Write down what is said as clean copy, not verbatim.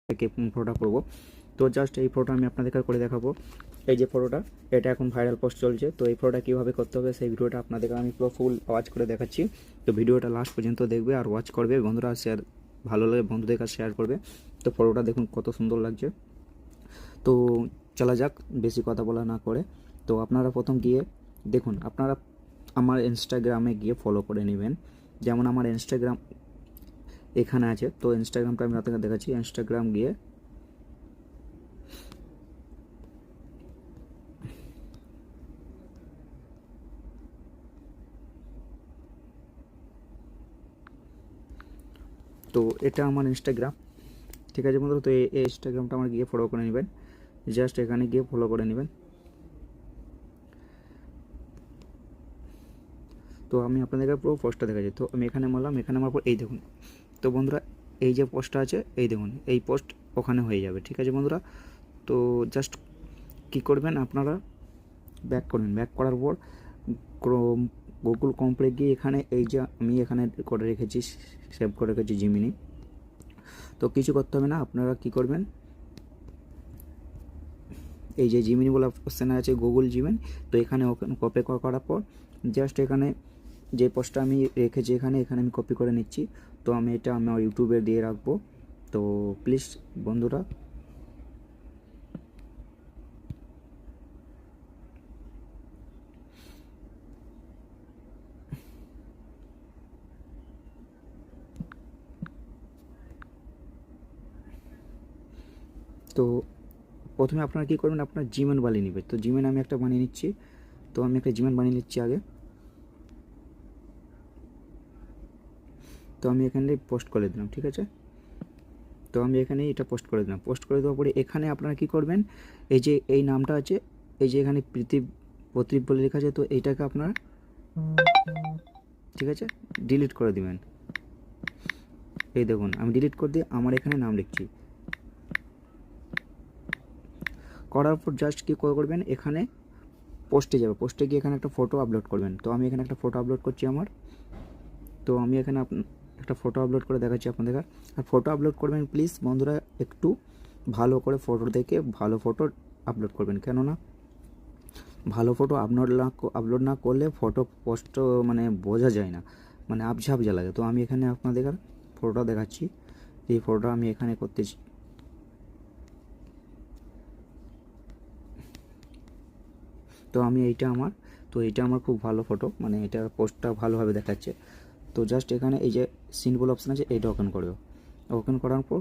ফটোটা করবো। তো জাস্ট এই ফটোটা আমি আপনাদেরকে করে দেখাবো। এই যে ফটোটা, এটা এখন ভাইরাল পোস্ট চলছে। তো এই ফটোটা কীভাবে করতে হবে সেই ভিডিওটা আপনাদেরকে আমি পুরো ফুল ওয়াচ করে দেখাচ্ছি। তো ভিডিওটা লাস্ট পর্যন্ত দেখবে আর ওয়াচ করবে বন্ধুরা, শেয়ার ভালো লাগে বন্ধুদের কাছে শেয়ার করবে। তো ফটোটা দেখুন কত সুন্দর লাগছে। তো চলা যাক বেশি কথা বলা না করে। তো আপনারা প্রথম গিয়ে দেখুন, আপনারা আমার ইনস্টাগ্রামে গিয়ে ফলো করে নেবেন। যেমন আমার ইনস্টাগ্রাম এখানে আছে, তো ইনস্টাগ্রামটা আমি আপনাকে দেখাচ্ছি। ইনস্টাগ্রাম গিয়ে তো এটা আমার ইনস্টাগ্রাম, ঠিক আছে বন্ধুরা। তো এই ইনস্টাগ্রামটা আমার গিয়ে ফলো করে নেবেন, জাস্ট এখানে গিয়ে ফলো করে নেবেন। তো আমি আপনাদেরকে পুরো পোস্টটা দেখাচ্ছি। তো আমি এখানে মারলাম, এখানে আমার পর এই দেখুন। তো বন্ধুরা এই যে পোস্টটা আছে এই দেখুন, এই পোস্ট ওখানে হয়ে যাবে, ঠিক আছে বন্ধুরা। তো জাস্ট কী করবেন, আপনারা ব্যাক করবেন। ব্যাক করার পর গুগল ক্রোমে গিয়ে এখানে এই যে আমি এখানে করে রেখেছি, সেভ করে রেখেছি জিমিনি। তো কিছু করতে হবে না, আপনারা কি করবেন, এই যে জিমিনি বলে অপশান আছে গুগল জিমিনি, তো এখানে কপি করার পর জাস্ট এখানে যে পোস্টটা আমি রেখেছি এখানে আমি কপি করে নিচ্ছি। তো আমি এটা আমার ইউটিউবে দিয়ে রাখবো। তো প্লিজ বন্ধুরা তো প্রথমে আপনারা কী করবেন, আপনার জিমেল বানিয়ে নেবেন। তো জিমেল আমি একটা বানিয়ে নিচ্ছি। তো আমি একটা জিমেল বানিয়ে নিচ্ছি আগে। তো আমি এখানে পোস্ট করে দিলাম, ঠিক আছে। তো আমি এখানে এটা পোস্ট করে দিলাম। পোস্ট করে দেওয়ার পরে এখানে আপনারা কী করবেন, এই যে এই নামটা আছে, এই যে এখানে প্রদীপ বলে লেখা আছে, তো এইটাকে আপনারা ঠিক আছে ডিলিট করে দিবেন। এই দেখুন আমি ডিলিট করে দিয়ে আমার এখানে নাম লিখছি। করার পর জাস্ট কী করবেন, এখানে পোস্টে যাবে, পোস্টে গিয়ে এখানে একটা ফটো আপলোড করবেন। তো আমি এখানে একটা ফটো আপলোড করছি আমার। তো আমি এখানে একটা ফটো আপলোড করে দেখাচ্ছি আপনাদের। আর ফটো আপলোড করবেন প্লিজ বন্ধুরা একটু ভালো করে ফটো দেখে ভালো ফটো আপলোড করবেন, কেননা ভালো ফটো আপলোড না করলে ফটো পোস্ট মানে বোঝা যায় না, মানে আবঝাবঝা লাগে। তো আমি এখানে আপনাদের ফটোটা দেখাচ্ছি, এই ফটোটা আমি এখানে করতেছি। তো আমি এইটা আমার খুব ভালো ফটো, মানে এটা পোস্টটা ভালোভাবে দেখাচ্ছে। তো জাস্ট এখানে এই যে সিন বলে অপশান আছে, এইটা ওপেন করবে। ওপেন করার পর